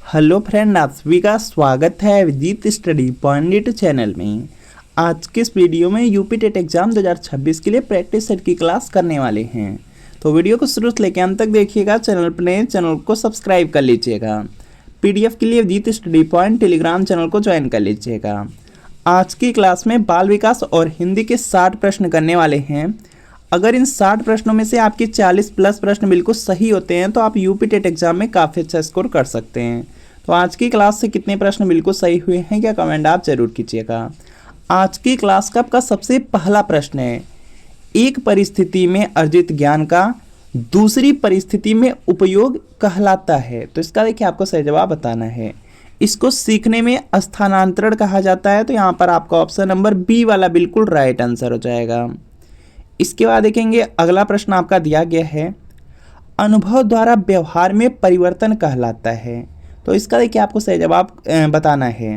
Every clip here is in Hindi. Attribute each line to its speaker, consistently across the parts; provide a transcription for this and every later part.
Speaker 1: हेलो फ्रेंड, आप सभी का स्वागत है विदित स्टडी पॉइंट चैनल में। आज के इस वीडियो में यूपी टेट एग्जाम 2026 के लिए प्रैक्टिस सेट की क्लास करने वाले हैं। तो वीडियो को शुरू से लेकर अंत तक देखिएगा। चैनल पर नए चैनल को सब्सक्राइब कर लीजिएगा। पीडीएफ के लिए विदित स्टडी पॉइंट टेलीग्राम चैनल को ज्वाइन कर लीजिएगा। आज की क्लास में बाल विकास और हिंदी के 60 प्रश्न करने वाले हैं। अगर इन 60 प्रश्नों में से आपके 40 प्लस प्रश्न बिल्कुल सही होते हैं तो आप यूपी टेट एग्जाम में काफ़ी अच्छा स्कोर कर सकते हैं। तो आज की क्लास से कितने प्रश्न बिल्कुल सही हुए हैं क्या कमेंट आप जरूर कीजिएगा। आज की क्लास का आपका सबसे पहला प्रश्न है, एक परिस्थिति में अर्जित ज्ञान का दूसरी परिस्थिति में उपयोग कहलाता है। तो इसका देखिए आपको सही जवाब बताना है। इसको सीखने में स्थानांतरण कहा जाता है। तो यहाँ पर आपका ऑप्शन नंबर बी वाला बिल्कुल राइट आंसर हो जाएगा। इसके बाद देखेंगे अगला प्रश्न आपका दिया गया है, अनुभव द्वारा व्यवहार में परिवर्तन कहलाता है। तो इसका देखिए आपको सही जवाब बताना है।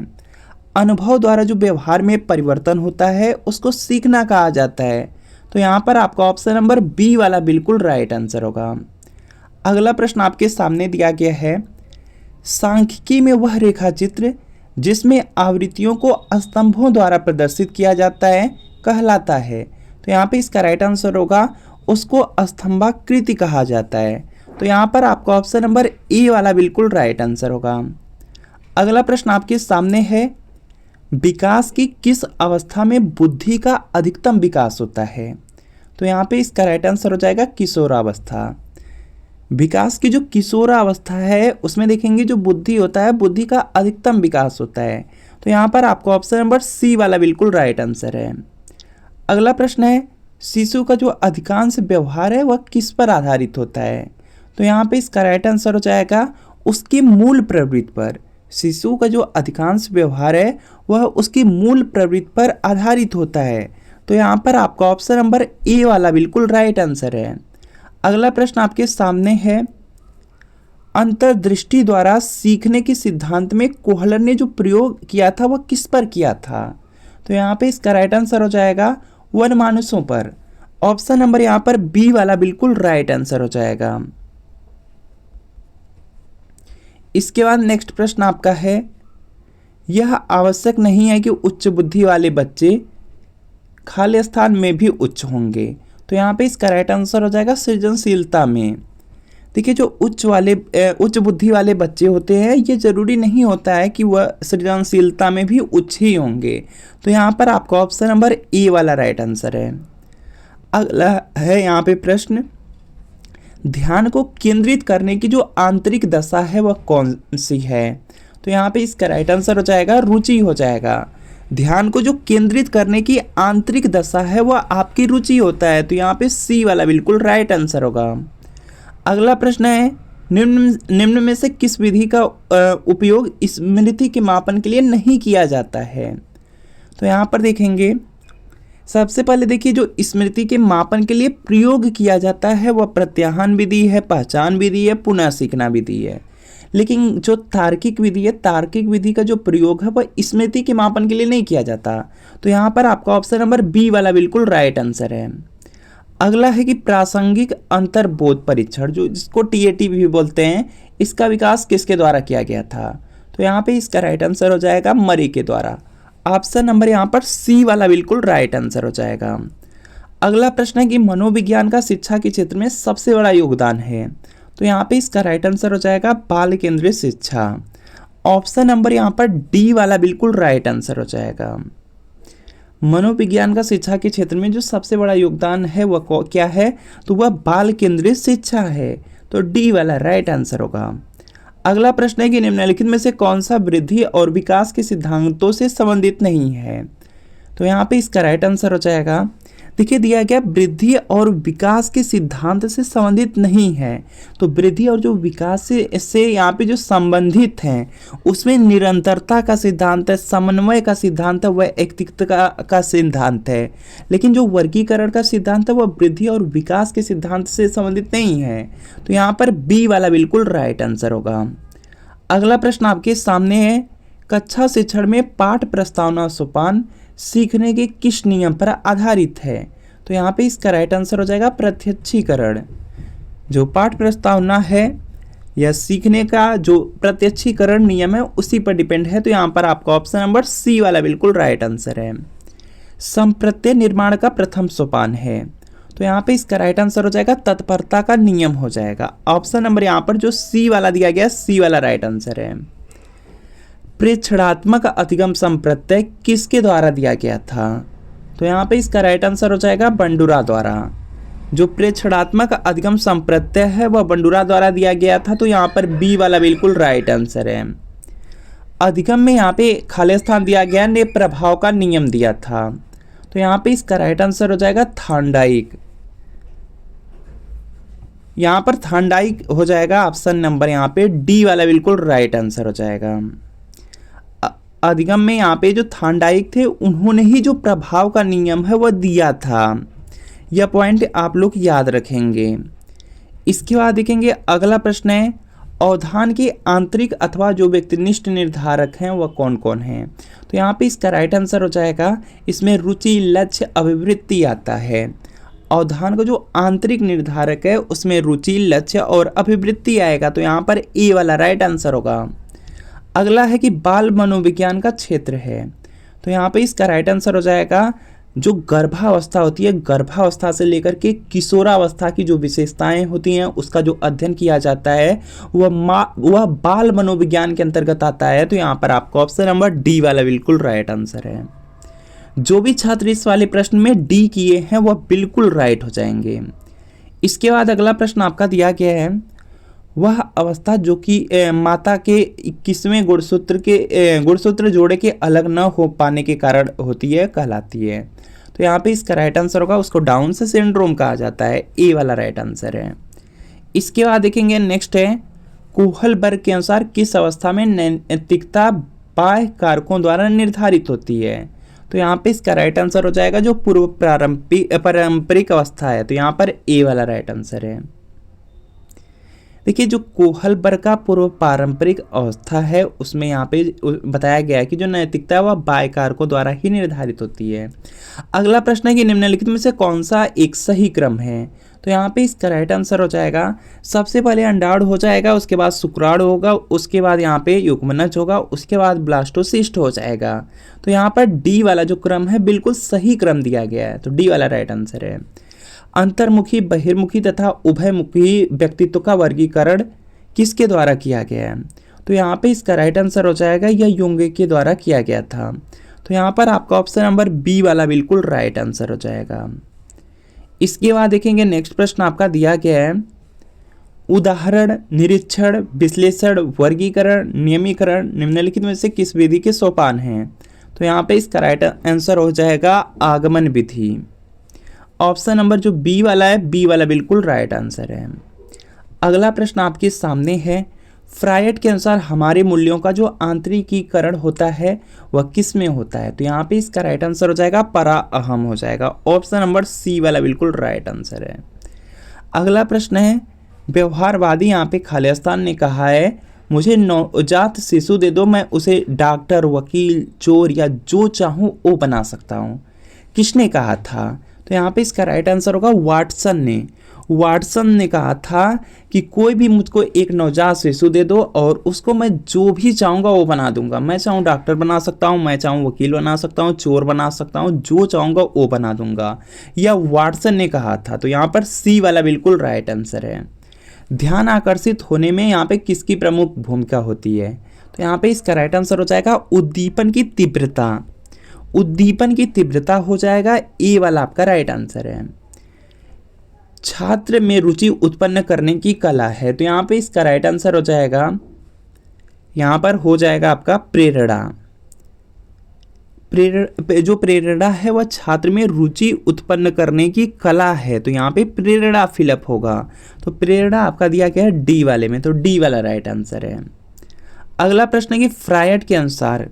Speaker 1: अनुभव द्वारा जो व्यवहार में परिवर्तन होता है उसको सीखना कहा जाता है। तो यहाँ पर आपका ऑप्शन नंबर बी वाला बिल्कुल राइट आंसर होगा। अगला प्रश्न आपके सामने दिया गया है, सांख्यिकी में वह रेखा चित्र जिसमें आवृत्तियों को स्तंभों द्वारा प्रदर्शित किया जाता है कहलाता है। तो यहाँ पे इसका राइट आंसर होगा, उसको स्तंभाकृति कहा जाता है। तो यहाँ पर आपका ऑप्शन नंबर ए वाला बिल्कुल राइट आंसर होगा। अगला प्रश्न आपके सामने है, विकास की किस अवस्था में बुद्धि का अधिकतम विकास होता है। तो यहाँ पे इसका राइट आंसर हो जाएगा किशोरावस्था। विकास की जो किशोरावस्था है उसमें देखेंगे जो बुद्धि होता है, बुद्धि का अधिकतम विकास होता है। तो यहाँ पर आपका ऑप्शन नंबर सी वाला बिल्कुल राइट आंसर है। अगला प्रश्न है, शिशु का जो अधिकांश व्यवहार है वह किस पर आधारित होता है। तो यहाँ पे इसका राइट आंसर हो जाएगा उसकी मूल प्रवृत्ति पर। शिशु का जो अधिकांश व्यवहार है वह उसकी मूल प्रवृत्ति पर आधारित होता है। तो यहाँ पर आपका ऑप्शन नंबर ए वाला बिल्कुल राइट आंसर है। अगला प्रश्न आपके सामने है, अंतर्दृष्टि द्वारा सीखने के सिद्धांत में कोहलर ने जो प्रयोग किया था वह किस पर किया था। तो यहाँ पे इसका राइट आंसर हो जाएगा वनमानुषों पर। ऑप्शन नंबर यहाँ पर बी वाला बिल्कुल राइट आंसर हो जाएगा। इसके बाद नेक्स्ट प्रश्न आपका है, यह आवश्यक नहीं है कि उच्च बुद्धि वाले बच्चे खाली स्थान में भी उच्च होंगे। तो यहाँ पे इसका राइट आंसर हो जाएगा सृजनशीलता में। देखिए जो उच्च बुद्धि वाले बच्चे होते हैं ये जरूरी नहीं होता है कि वह सृजनशीलता में भी उच्च ही होंगे। तो यहाँ पर आपका ऑप्शन नंबर ए वाला राइट आंसर है। अगला है यहाँ पे प्रश्न, ध्यान को केंद्रित करने की जो आंतरिक दशा है वह कौन सी है। तो यहाँ पे इसका राइट आंसर हो जाएगा रुचि हो जाएगा। ध्यान को जो केंद्रित करने की आंतरिक दशा है वह आपकी रुचि होता है। तो यहाँ पे सी वाला बिल्कुल राइट आंसर होगा। अगला प्रश्न है, निम्न में से किस विधि का उपयोग स्मृति के मापन के लिए नहीं किया जाता है। तो यहाँ पर देखेंगे सबसे पहले देखिए जो स्मृति के मापन के लिए प्रयोग किया जाता है वह प्रत्याहन विधि है, पहचान विधि है, पुनः सीखना विधि है। लेकिन जो तार्किक विधि है, तार्किक विधि का जो प्रयोग है वह स्मृति के मापन के लिए नहीं किया जाता। तो यहाँ पर आपका ऑप्शन नंबर बी वाला बिल्कुल राइट आंसर है। अगला है कि प्रासंगिक अंतर्बोध परीक्षण जो जिसको टीएटी भी बोलते हैं, इसका विकास किसके द्वारा किया गया था। तो यहाँ पे इसका राइट आंसर हो जाएगा मरी के द्वारा। ऑप्शन नंबर यहाँ पर सी वाला बिल्कुल राइट आंसर हो जाएगा। अगला प्रश्न है कि मनोविज्ञान का शिक्षा के क्षेत्र में सबसे बड़ा योगदान है। तो यहाँ पे इसका राइट आंसर हो जाएगा बाल केंद्रित शिक्षा। ऑप्शन नंबर यहाँ पर डी वाला बिल्कुल राइट आंसर हो जाएगा। मनोविज्ञान का शिक्षा के क्षेत्र में जो सबसे बड़ा योगदान है वह क्या है, तो वह बाल केंद्रित शिक्षा है। तो डी वाला राइट आंसर होगा। अगला प्रश्न है कि निम्नलिखित में से कौन सा वृद्धि और विकास के सिद्धांतों से संबंधित नहीं है। तो यहाँ पे इसका राइट आंसर हो जाएगा, देखिए दिया गया वृद्धि और विकास के सिद्धांत से संबंधित नहीं है। तो वृद्धि और जो विकास से यहाँ पे जो संबंधित हैं उसमें निरंतरता का सिद्धांत है, समन्वय का सिद्धांत है, वह एकत्वता का सिद्धांत है। लेकिन जो वर्गीकरण का सिद्धांत है वह वृद्धि और विकास के सिद्धांत से संबंधित नहीं है। तो यहाँ पर बी वाला बिल्कुल राइट आंसर होगा। अगला प्रश्न आपके सामने है, कक्षा शिक्षण में पाठ प्रस्तावना सोपान सीखने के किस नियम पर आधारित है। तो यहाँ पे इसका राइट आंसर हो जाएगा प्रत्यक्षीकरण। जो पाठ प्रस्तावना है यह सीखने का जो प्रत्यक्षीकरण नियम है उसी पर डिपेंड है। तो यहाँ पर आपका ऑप्शन नंबर सी वाला बिल्कुल राइट आंसर है। संप्रत्यय निर्माण का प्रथम सोपान है, तो यहाँ पे इसका राइट आंसर हो जाएगा तत्परता का नियम हो जाएगा। ऑप्शन नंबर यहाँ पर जो सी वाला दिया गया, सी वाला राइट आंसर है। प्रेक्षणात्मक अधिगम संप्रत्यय किसके द्वारा दिया गया था, तो यहाँ पे इसका राइट आंसर हो जाएगा बंडुरा द्वारा। जो प्रेक्षणात्मक अधिगम संप्रत्यय है वह बंडुरा द्वारा दिया गया था, तो यहाँ पर बी वाला बिल्कुल राइट आंसर है। अधिगम में यहाँ पे खाली स्थान दिया गया ने प्रभाव का नियम दिया था, तो यहाँ पे इसका राइट आंसर हो जाएगा थांडाइक। यहाँ पर थांडाइक हो जाएगा ऑप्शन नंबर यहाँ पे डी वाला बिल्कुल राइट आंसर हो जाएगा। अधिगम में यहाँ पे जो थांडाइक थे उन्होंने ही जो प्रभाव का नियम है वह दिया था। यह पॉइंट आप लोग याद रखेंगे। इसके बाद देखेंगे अगला प्रश्न है, अवधान के आंतरिक अथवा जो व्यक्तिनिष्ठ निर्धारक हैं वह कौन कौन हैं, तो यहाँ पे इसका राइट आंसर हो जाएगा, इसमें रुचि, लक्ष्य, अभिवृत्ति आता है। अवधान का जो आंतरिक निर्धारक है उसमें रुचि, लक्ष्य और अभिवृत्ति आएगा, तो यहाँ पर ए वाला राइट आंसर होगा। अगला है कि बाल मनोविज्ञान का क्षेत्र है, तो यहाँ पे इसका राइट आंसर हो जाएगा जो गर्भावस्था होती है, गर्भावस्था से लेकर के किशोरावस्था की जो विशेषताएं होती हैं उसका जो अध्ययन किया जाता है वह बाल मनोविज्ञान के अंतर्गत आता है। तो यहाँ पर आपका ऑप्शन नंबर डी वाला बिल्कुल राइट आंसर है। जो भी छात्र इस वाले प्रश्न में डी किए हैं वह बिल्कुल राइट हो जाएंगे। इसके बाद अगला प्रश्न आपका दिया गया है, वह अवस्था जो कि माता के 21वें गुणसूत्र जोड़े के अलग न हो पाने के कारण होती है कहलाती है, तो यहाँ पे इसका राइट आंसर होगा, उसको डाउन सिंड्रोम कहा जाता है। ए वाला राइट आंसर है। इसके बाद देखेंगे नेक्स्ट है, कोहलबर्ग के अनुसार किस अवस्था में नैतिकता बाह्य कारकों द्वारा निर्धारित होती है, तो यहाँ पे इसका राइट आंसर हो जाएगा जो पूर्व पारंपरिक अवस्था है, तो यहाँ पर ए वाला राइट आंसर है। देखिए जो कोहलबर्ग का पूर्व पारंपरिक अवस्था है उसमें यहाँ पे बताया गया है कि जो नैतिकता है वह बाह्य कारकों द्वारा ही निर्धारित होती है। अगला प्रश्न है कि निम्नलिखित में से कौन सा एक सही क्रम है, तो यहाँ पे इसका राइट आंसर हो जाएगा, सबसे पहले अंडाणु हो जाएगा, उसके बाद शुक्राणु होगा, उसके बाद यहाँ पे युग्मनज होगा, उसके बाद ब्लास्टोसिस्ट हो जाएगा। तो यहाँ पर डी वाला जो क्रम है बिल्कुल सही क्रम दिया गया है, तो डी वाला राइट आंसर है। अंतर्मुखी, बहिर्मुखी तथा उभयमुखी व्यक्तित्व का वर्गीकरण किसके द्वारा किया गया है, तो यहाँ पे इसका राइट आंसर हो जाएगा यह युंग के द्वारा किया गया था, तो यहाँ पर आपका ऑप्शन नंबर बी वाला बिल्कुल राइट आंसर हो जाएगा। इसके बाद देखेंगे नेक्स्ट प्रश्न आपका दिया गया है, उदाहरण, निरीक्षण, विश्लेषण, वर्गीकरण, नियमीकरण निम्नलिखित में से किस विधि के सोपान हैं, तो यहाँ पे इसका राइट आंसर हो जाएगा आगमन विधि। ऑप्शन नंबर जो बी वाला है, बी वाला बिल्कुल राइट आंसर है। अगला प्रश्न आपके सामने है, फ्रायड के अनुसार हमारे मूल्यों का जो आंतरिकीकरण होता है वह किस में होता है, तो यहाँ पे इसका राइट आंसर हो जाएगा परा अहम हो जाएगा। ऑप्शन नंबर सी वाला बिल्कुल राइट आंसर है। अगला प्रश्न है, व्यवहारवादी यहाँ पे खालिस्तान ने कहा है, मुझे नवजात शिशु दे दो, मैं उसे डॉक्टर, वकील, चोर या जो चाहूँ वो बना सकता हूँ। किसने कहा था, तो यहाँ पे इसका राइट आंसर होगा वाटसन ने कहा था कि कोई भी मुझको एक नवजात शिशु दे दो और उसको मैं जो भी चाहूँगा वो बना दूंगा। मैं चाहूँ डॉक्टर बना सकता हूँ, मैं चाहूँ वकील बना सकता हूँ, चोर बना सकता हूँ, जो चाहूँगा वो बना दूंगा। यह वाटसन ने कहा था, तो यहाँ पर सी वाला बिल्कुल राइट आंसर है। ध्यान आकर्षित होने में यहाँ पे किसकी प्रमुख भूमिका होती है, तो यहाँ पे इसका राइट आंसर हो जाएगा उद्दीपन की तीव्रता। उद्दीपन की तीव्रता हो जाएगा ए वाला आपका राइट आंसर है। छात्र में रुचि उत्पन्न करने की कला है, तो यहाँ पे इसका राइट आंसर हो जाएगा, यहाँ पर हो जाएगा आपका प्रेरणा। जो प्रेरणा है वह छात्र में रुचि उत्पन्न करने की कला है, तो यहाँ पे प्रेरणा फिलअप होगा। तो प्रेरणा आपका दिया गया है डी वाले में, तो डी वाला राइट आंसर है। अगला प्रश्न है कि फ्रायड के अनुसार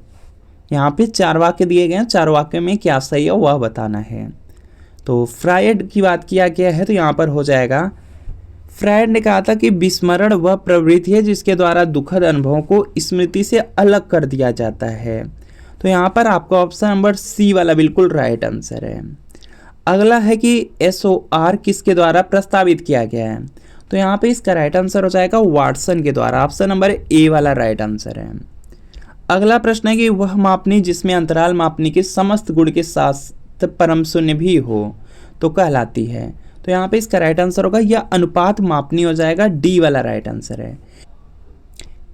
Speaker 1: यहाँ पे 4 वाक्य दिए गए हैं, 4 वाक्य में क्या सही है वह बताना है। तो फ्रायड की बात किया गया है, तो यहाँ पर हो जाएगा, फ्रायड ने कहा था कि विस्मरण वह प्रवृत्ति है जिसके द्वारा दुखद अनुभवों को स्मृति से अलग कर दिया जाता है, तो यहाँ पर आपका ऑप्शन नंबर सी वाला बिल्कुल राइट आंसर है। अगला है कि SOR किसके द्वारा प्रस्तावित किया गया है, तो यहाँ पे इसका राइट आंसर हो जाएगा वाटसन के द्वारा। ऑप्शन नंबर ए वाला राइट आंसर है। अगला प्रश्न है कि वह मापनी जिसमें अंतराल मापनी के समस्त गुण के साथ परम शून्य भी हो तो कहलाती है। तो यहाँ पे इसका राइट आंसर होगा यह अनुपात मापनी हो जाएगा, डी वाला राइट आंसर है।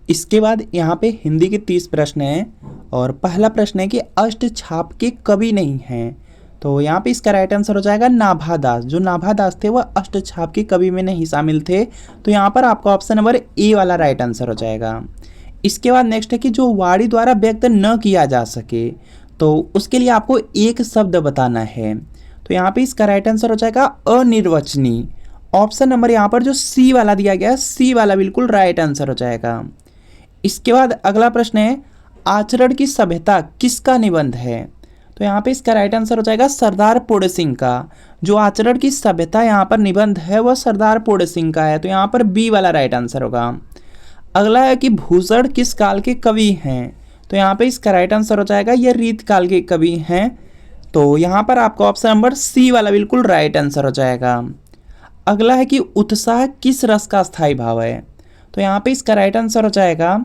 Speaker 1: इसके बाद यहाँ पे हिंदी के 30 प्रश्न हैं और पहला प्रश्न है कि अष्टछाप के कवि नहीं हैं। तो यहाँ पे इसका राइट आंसर हो जाएगा नाभादास। जो नाभादास थे वह अष्टछाप के कवि में नहीं शामिल थे। तो यहाँ पर आपका ऑप्शन नंबर ए वाला राइट आंसर हो जाएगा। इसके बाद नेक्स्ट है कि जो वाणी द्वारा व्यक्त न किया जा सके तो उसके लिए आपको एक शब्द बताना है। तो यहाँ पे इसका राइट आंसर हो जाएगा अनिर्वचनीय। ऑप्शन नंबर यहाँ पर जो सी वाला दिया गया है, सी वाला बिल्कुल राइट आंसर हो जाएगा। इसके बाद अगला प्रश्न है आचरण की सभ्यता किसका निबंध है। तो यहाँ पे इसका राइट आंसर हो जाएगा सरदार पूर्ण सिंह का। जो आचरण की सभ्यता यहाँ पर निबंध है वह सरदार पूर्ण सिंह का है। तो यहाँ पर बी वाला राइट आंसर होगा। अगला है कि भूषण किस काल के कवि हैं। तो यहाँ पे इसका राइट आंसर हो जाएगा ये रीत काल के कवि हैं। तो यहाँ पर आपका ऑप्शन नंबर सी वाला बिल्कुल राइट आंसर हो जाएगा। अगला है कि उत्साह किस रस का स्थायी भाव है। तो यहाँ पे इसका राइट आंसर हो जाएगा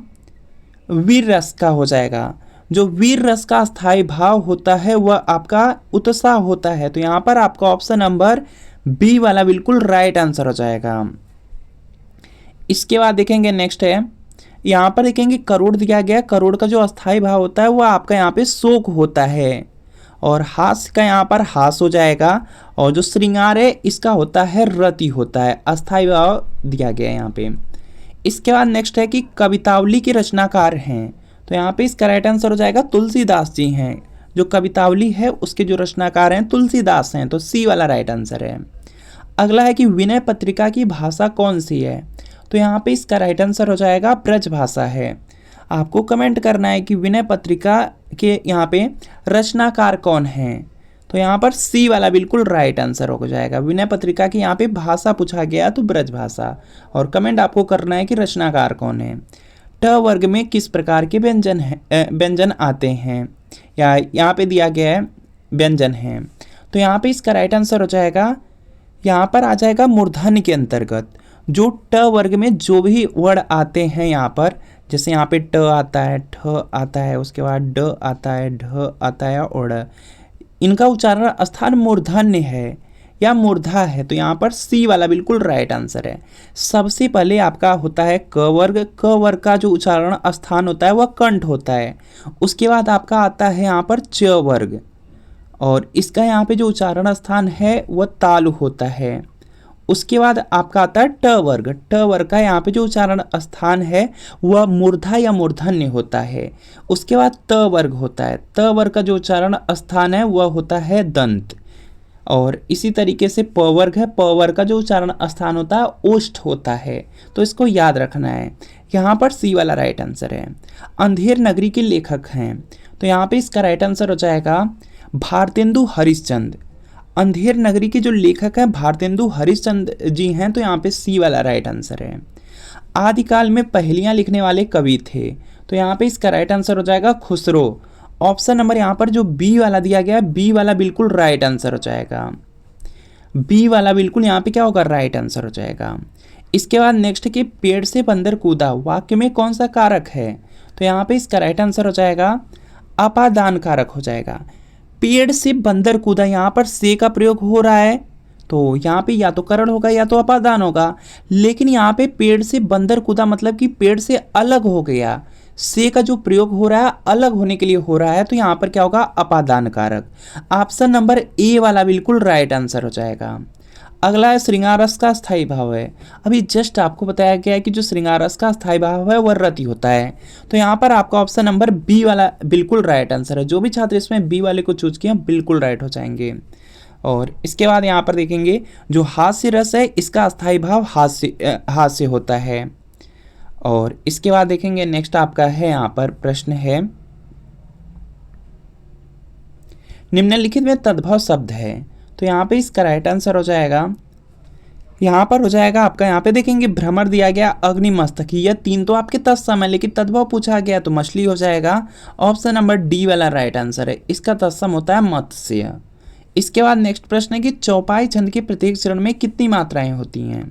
Speaker 1: वीर रस का हो जाएगा। जो वीर रस का स्थायी भाव होता है वह आपका उत्साह होता है। तो यहाँ पर आपका ऑप्शन नंबर बी वाला बिल्कुल राइट आंसर हो जाएगा। इसके बाद देखेंगे नेक्स्ट है, यहाँ पर देखेंगे करोड़ दिया गया। करोड़ का जो अस्थायी भाव होता है वह आपका यहाँ पे शोक होता है और हास्य का यहाँ पर हास हो जाएगा। और जो श्रृंगार है इसका होता है रति होता है। अस्थायी भाव दिया गया है यहाँ पे। इसके बाद नेक्स्ट है कि कवितावली के रचनाकार हैं। तो यहाँ पे इसका राइट आंसर हो जाएगा तुलसीदास जी हैं। जो कवितावली है उसके जो रचनाकार हैं तुलसीदास हैं। तो सी वाला राइट आंसर है। अगला है कि विनय पत्रिका की भाषा कौन सी है। तो यहाँ पे इसका राइट आंसर हो जाएगा ब्रज भाषा है। आपको कमेंट करना है कि विनय पत्रिका के यहाँ पे रचनाकार कौन हैं। तो यहाँ पर सी वाला बिल्कुल राइट आंसर हो जाएगा। विनय पत्रिका की यहाँ पे भाषा पूछा गया तो ब्रज भाषा। और कमेंट आपको करना है कि रचनाकार कौन है। ट वर्ग में किस प्रकार के व्यंजन आते हैं, या यहाँ पे दिया गया है व्यंजन है। तो यहाँ पे इसका राइट आंसर हो जाएगा, यहाँ पर आ जाएगा मूर्धन्य के अंतर्गत। जो ट वर्ग में जो भी वर्ड आते हैं यहाँ पर, जैसे यहाँ पे ट आता है, ठ आता है, उसके बाद ड आता है, ढ आता है और ड़, इनका उच्चारण स्थान मूर्धन्य है या मूर्धा है। तो यहाँ पर सी वाला बिल्कुल राइट आंसर है। सबसे पहले आपका होता है क वर्ग। क वर्ग का जो उच्चारण स्थान होता है वह कंठ होता है। उसके बाद आपका आता है यहाँ पर च वर्ग और इसका यहाँ पे जो उच्चारण स्थान है वह तालु होता है। उसके बाद आपका आता है ट वर्ग। ट वर्ग का यहाँ पे जो उच्चारण स्थान है वह मूर्धा या मूर्धन्य होता है। उसके बाद त वर्ग होता है। त वर्ग का जो उच्चारण स्थान है वह होता है दंत। और इसी तरीके से प वर्ग है। प वर्ग का जो उच्चारण स्थान होता है ओष्ठ होता है। तो इसको याद रखना है। यहाँ पर सी वाला राइट आंसर है। अंधेर नगरी के लेखक हैं। तो यहाँ पे इसका राइट आंसर हो जाएगा भारतेंदु हरिश्चंद्र। अंधेर नगरी के जो लेखक हैं भारतेंदु हरिश्चंद्र जी हैं। तो यहाँ पे सी वाला राइट आंसर है। आदिकाल में पहेलियाँ लिखने वाले कवि थे। तो यहाँ पे इसका राइट आंसर हो जाएगा खुसरो। ऑप्शन नंबर यहाँ पर जो बी वाला दिया गया है, बी वाला बिल्कुल राइट आंसर हो जाएगा। बी वाला बिल्कुल यहाँ पे क्या होगा, राइट आंसर हो जाएगा। इसके बाद नेक्स्ट के पेड़ से बंदर कूदा वाक्य में कौन सा कारक है। तो यहाँ पे इसका राइट आंसर हो जाएगा अपादान कारक हो जाएगा। पेड़ से बंदर कूदा, यहाँ पर से का प्रयोग हो रहा है तो यहाँ पे या तो करण होगा या तो अपादान होगा। लेकिन यहाँ पे पेड़ से बंदर कूदा मतलब कि पेड़ से अलग हो गया। से का जो प्रयोग हो रहा है अलग होने के लिए हो रहा है। तो यहाँ पर क्या होगा, अपादान कारक। ऑप्शन नंबर ए वाला बिल्कुल राइट आंसर हो जाएगा। अगला है श्रृंगार रस का स्थायी भाव है। अभी जस्ट आपको बताया गया है कि जो श्रृंगार रस का स्थायी भाव है वह रति होता है। तो यहाँ पर आपका ऑप्शन नंबर बी वाला बिल्कुल राइट आंसर है। जो भी छात्र इसमें बी वाले को चूज किए बिल्कुल राइट हो जाएंगे। और इसके बाद यहाँ पर देखेंगे जो हास्य रस है इसका स्थायी भाव हास्य होता है। और इसके बाद देखेंगे नेक्स्ट आपका है यहाँ पर प्रश्न है, निम्नलिखित में तद्भव शब्द है। तो यहाँ पे इसका राइट आंसर हो जाएगा, यहाँ पर हो जाएगा आपका, यहाँ पे देखेंगे भ्रमर दिया गया, अग्निमस्तकी, यह तीन तो आपके तत्सम है लेकिन तद्भव पूछा गया तो मछली हो जाएगा। ऑप्शन नंबर डी वाला राइट आंसर है। इसका तत्सम होता है मत्स्य। इसके बाद नेक्स्ट प्रश्न है कि चौपाई छंद के प्रत्येक चरण में कितनी मात्राएं होती हैं।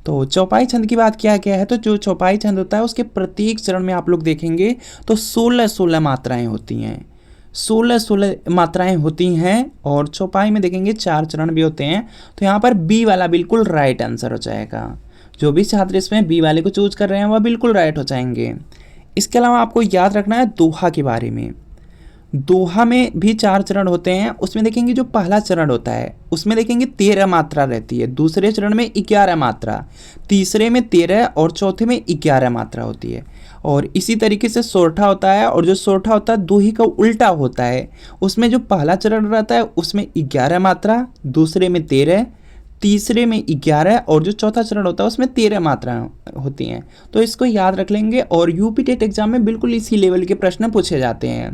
Speaker 1: तो चौपाई छंद की बात किया गया है, तो जो चौपाई छंद होता है उसके प्रत्येक चरण में आप लोग देखेंगे तो 16-16 मात्राएं होती हैं, 16-16 मात्राएं होती हैं। और चौपाई में देखेंगे 4 चरण भी होते हैं। तो यहाँ पर बी वाला बिल्कुल राइट आंसर हो जाएगा। जो भी छात्र इसमें बी वाले को चूज कर रहे हैं वह बिल्कुल राइट हो जाएंगे। इसके अलावा आपको याद रखना है दोहा के बारे में। दोहा में भी 4 चरण होते हैं। उसमें देखेंगे जो पहला चरण होता है उसमें देखेंगे 13 मात्रा रहती है, दूसरे चरण में 11 मात्रा, तीसरे में 13 और चौथे में 11 मात्रा होती है। और इसी तरीके से सोरठा होता है, और जो सोरठा होता है दोही का उल्टा होता है। उसमें जो पहला चरण रहता है उसमें 11 मात्रा, दूसरे में 13, तीसरे में 11 और जो चौथा चरण होता है उसमें 13 मात्राएं होती हैं। तो इसको याद रख लेंगे और यूपी टेट एग्जाम में बिल्कुल इसी लेवल के प्रश्न पूछे जाते हैं।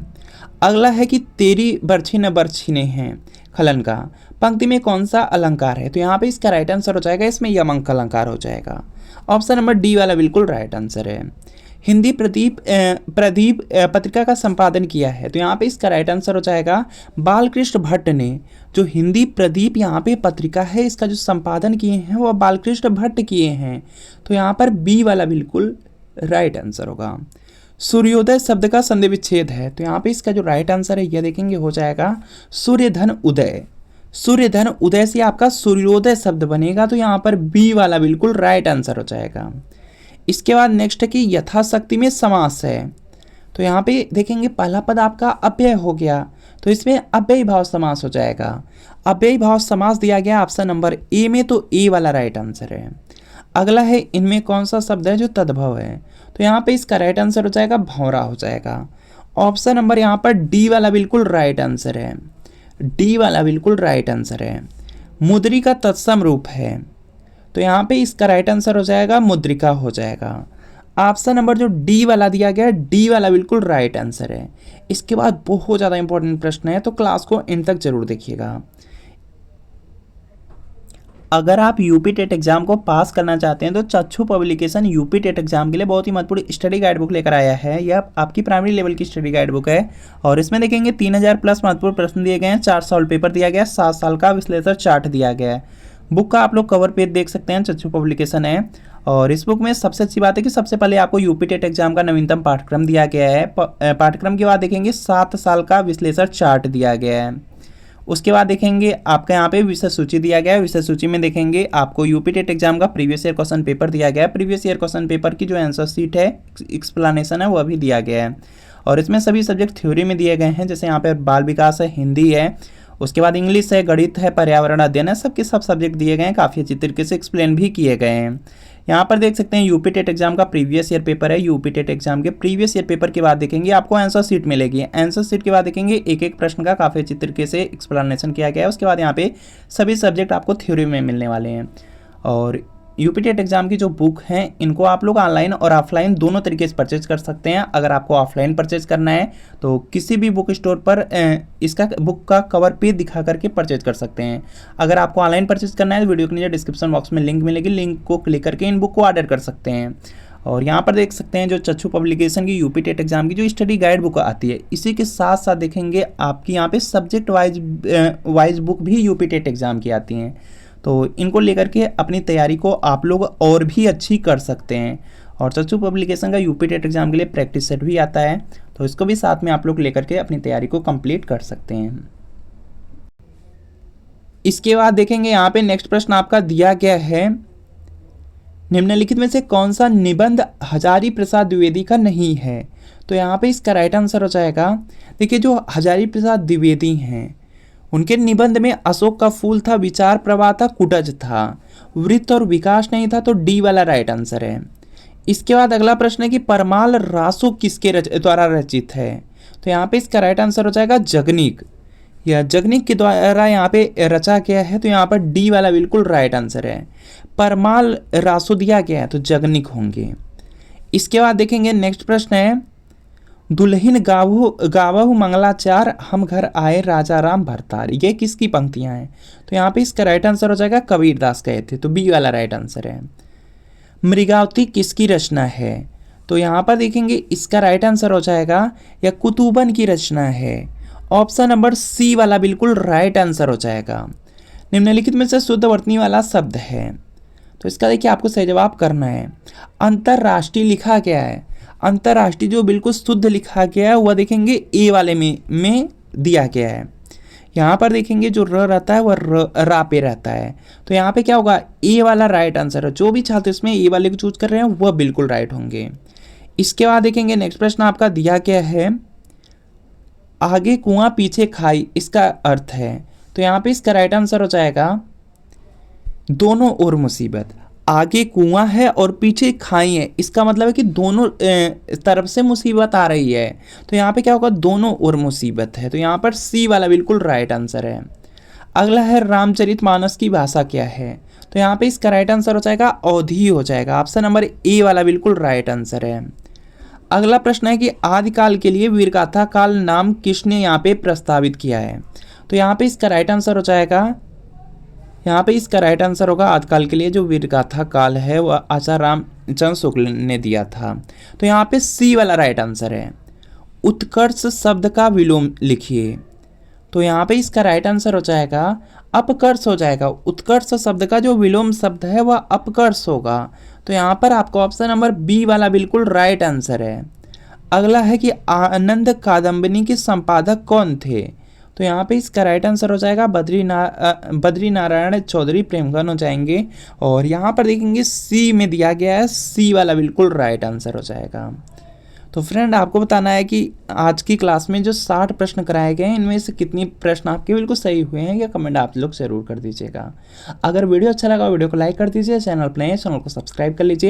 Speaker 1: अगला है कि तेरी बरछी न बरछीने हैं खलन का, पंक्ति में कौन सा अलंकार है? तो यहाँ पे इसका राइट आंसर हो जाएगा, इसमें यमक अलंकार हो जाएगा। ऑप्शन नंबर डी वाला बिल्कुल राइट आंसर है। हिंदी प्रदीप पत्रिका का संपादन किया है, तो यहाँ पे इसका राइट आंसर हो जाएगा बालकृष्ण भट्ट ने। जो हिंदी प्रदीप यहाँ पे पत्रिका है इसका जो संपादन किए हैं वह बालकृष्ण भट्ट किए हैं। तो यहाँ पर बी वाला बिल्कुल राइट आंसर होगा। सूर्योदय शब्द का संधि विच्छेद है, तो यहाँ पे इसका जो राइट आंसर है यह देखेंगे हो जाएगा सूर्यधन उदय। सूर्यधन उदय से आपका सूर्योदय शब्द बनेगा, तो यहाँ पर बी वाला बिल्कुल राइट आंसर हो जाएगा। इसके बाद नेक्स्ट है कि यथाशक्ति में समास है, तो यहाँ पे देखेंगे पहला पद आपका अव्यय हो गया, तो इसमें अव्यय भाव समास हो जाएगा। अव्यय भाव समास दिया गया ऑप्शन नंबर ए में, तो ए वाला राइट आंसर है। अगला है इनमें कौन सा शब्द है जो तद्भव है, तो यहाँ पे इसका राइट आंसर हो जाएगा भौरा हो जाएगा। ऑप्शन नंबर यहाँ पर डी वाला बिल्कुल राइट आंसर है, डी वाला बिल्कुल राइट आंसर है। मुद्री का तत्सम रूप है, तो यहाँ पे इसका राइट आंसर हो जाएगा मुद्रिका हो जाएगा। ऑप्शन नंबर जो डी वाला दिया गया है डी वाला बिल्कुल राइट आंसर है। इसके बाद बहुत ज़्यादा इंपॉर्टेंट प्रश्न है, तो क्लास को एंड तक जरूर देखिएगा। अगर आप यूपी टेट एग्जाम को पास करना चाहते हैं तो चक्षु पब्लिकेशन यूपी टेट एग्जाम के लिए बहुत ही महत्वपूर्ण स्टडी गाइड बुक लेकर आया है। यह आपकी प्राइमरी लेवल की स्टडी गाइड बुक है और इसमें देखेंगे 3000 प्लस महत्वपूर्ण प्रश्न दिए गए हैं, 4 सॉल्व पेपर दिया गया है, 7 साल का विश्लेषण चार्ट दिया गया है। बुक का आप लोग कवर पेज देख सकते हैं, चक्षु पब्लिकेशन है। और इस बुक में सबसे अच्छी बात है कि सबसे पहले आपको यूपी टेट एग्जाम का नवीनतम पाठ्यक्रम दिया गया है। पाठ्यक्रम के बाद देखेंगे 7 साल का विश्लेषण चार्ट दिया गया है। उसके बाद देखेंगे आपका यहाँ पे विषय सूची दिया गया है। विषय सूची में देखेंगे आपको यूपी टेट एग्जाम का प्रीवियस ईयर क्वेश्चन पेपर दिया गया है। प्रीवियस ईयर क्वेश्चन पेपर की जो आंसर शीट है, एक्सप्लेनेशन है, वह भी दिया गया है। और इसमें सभी सब्जेक्ट थ्योरी में दिए गए हैं, जैसे यहाँ पे बाल विकास है, हिंदी है, उसके बाद इंग्लिश है, गणित है, पर्यावरण अध्ययन है, सबके सब सब्जेक्ट दिए गए हैं, काफ़ी अच्छी तरीके से एक्सप्लेन भी किए गए हैं। यहाँ पर देख सकते हैं यूपी टेट एग्जाम का प्रीवियस ईयर पेपर है। यूपी टेट एग्जाम के प्रीवियस ईयर पेपर के बाद देखेंगे आपको आंसर शीट मिलेगी। आंसर शीट के बाद देखेंगे एक एक प्रश्न का काफ़ी अच्छी तरीके से एक्सप्लेनेशन किया गया है। उसके बाद यहाँ पे सभी सब्जेक्ट आपको थ्योरी में मिलने वाले हैं। और यूपी टेट एग्जाम की जो बुक हैं इनको आप लोग ऑनलाइन और ऑफलाइन दोनों तरीके से परचेज कर सकते हैं। अगर आपको ऑफलाइन परचेज करना है तो किसी भी बुक स्टोर पर इसका बुक का कवर पेज दिखा करके परचेज कर सकते हैं। अगर आपको ऑनलाइन परचेज करना है तो वीडियो के नीचे डिस्क्रिप्शन बॉक्स में लिंक मिलेगी, लिंक को क्लिक करके इन बुक को ऑर्डर कर सकते हैं। और यहाँ पर देख सकते हैं जो चक्षु पब्लिकेशन की यूपी टेट एग्जाम की जो स्टडी गाइड बुक आती है, इसी के साथ साथ देखेंगे आपकी यहाँ पे सब्जेक्ट वाइज बुक भी यूपी टेट एग्जाम की आती हैं। तो इनको लेकर के अपनी तैयारी को आप लोग और भी अच्छी कर सकते हैं। और चक्षु पब्लिकेशन का यूपी टेट एग्जाम के लिए प्रैक्टिस सेट भी आता है, तो इसको भी साथ में आप लोग लेकर के अपनी तैयारी को कंप्लीट कर सकते हैं। इसके बाद देखेंगे यहाँ पे नेक्स्ट प्रश्न आपका दिया गया है, निम्नलिखित में से कौन सा निबंध हजारी प्रसाद द्विवेदी का नहीं है? तो यहाँ पे इसका राइट आंसर हो जाएगा, देखिए जो हजारी प्रसाद द्विवेदी हैं उनके निबंध में अशोक का फूल था, विचार प्रवाह था, कुटज था, वृत्त और विकास नहीं था, तो डी वाला राइट आंसर है। इसके बाद अगला प्रश्न है कि परमाल रासो किसके द्वारा रचित है? तो यहाँ पे इसका राइट आंसर हो जाएगा जगनिक, या जगनिक के द्वारा यहाँ पे रचा गया है, तो यहाँ पर डी वाला बिल्कुल राइट आंसर है। परमाल रासो दिया गया है तो जगनिक होंगे। इसके बाद देखेंगे नेक्स्ट प्रश्न है, दुल्हिन गावहु मंगलाचार हम घर आए राजा राम भरतार, ये किसकी पंक्तियां हैं? तो यहाँ पे इसका राइट आंसर हो जाएगा कबीर दास कहे थे, तो बी वाला राइट आंसर है। मृगावती किसकी रचना है? तो यहाँ पर देखेंगे इसका राइट आंसर हो जाएगा या कुतुबन की रचना है। ऑप्शन नंबर सी वाला बिल्कुल राइट आंसर हो जाएगा। निम्नलिखित में से शुद्ध वर्तनी वाला शब्द है, तो इसका देखिए आपको सही जवाब करना है। अंतर्राष्ट्रीय लिखा गया है, अंतर्राष्ट्रीय जो बिल्कुल शुद्ध लिखा गया है वह देखेंगे ए वाले में दिया गया है। यहाँ पर देखेंगे जो र रहता है वह रा पे रहता है, तो यहाँ पे क्या होगा, ए वाला राइट आंसर है। जो भी छात्र इसमें ए वाले को चूज कर रहे हैं वह बिल्कुल राइट होंगे। इसके बाद देखेंगे नेक्स्ट प्रश्न आपका दिया गया है, आगे कुआं पीछे खाई इसका अर्थ है। तो यहाँ पे इसका राइट आंसर हो जाएगा दोनों ओर मुसीबत। आगे कुआं है और पीछे खाई है, इसका मतलब है कि दोनों तरफ से मुसीबत आ रही है। तो यहाँ पे क्या होगा, दोनों ओर मुसीबत है। तो यहाँ पर सी वाला बिल्कुल राइट आंसर है। अगला है रामचरितमानस की भाषा क्या है। तो यहाँ पे इसका राइट आंसर हो जाएगा अवधी हो जाएगा। ऑप्शन नंबर ए वाला बिल्कुल राइट आंसर है। अगला प्रश्न है कि आदिकाल के लिए वीरगाथा काल नाम किसने यहाँ पे प्रस्तावित किया है। तो यहाँ पे इसका राइट आंसर हो जाएगा, यहाँ पे इसका राइट आंसर होगा आदिकाल के लिए जो वीरगाथा काल है वह आचार्य रामचंद्र शुक्ल ने दिया था। तो यहाँ पे सी वाला राइट आंसर है। उत्कर्ष शब्द का विलोम लिखिए। तो यहाँ पे इसका राइट आंसर हो जाएगा अपकर्ष हो जाएगा। उत्कर्ष शब्द का जो विलोम शब्द है वह अपकर्ष होगा। तो यहाँ पर आपको ऑप्शन नंबर बी वाला बिल्कुल राइट आंसर है। अगला है कि आनंद कादम्बिनी के संपादक कौन थे। तो यहाँ पे इसका राइट आंसर हो जाएगा बद्री नारायण चौधरी प्रेमगन हो जाएंगे। और यहाँ पर देखेंगे सी में दिया गया है, सी वाला बिल्कुल राइट आंसर हो जाएगा। तो फ्रेंड आपको बताना है कि आज की क्लास में जो 60 प्रश्न कराए गए हैं इनमें से कितनी प्रश्न आपके बिल्कुल सही हुए हैं, या कमेंट आप लोग जरूर कर दीजिएगा। अगर वीडियो अच्छा लगा वीडियो को लाइक कर दीजिए, चैनल पर नए चैनल को सब्सक्राइब कर लीजिए।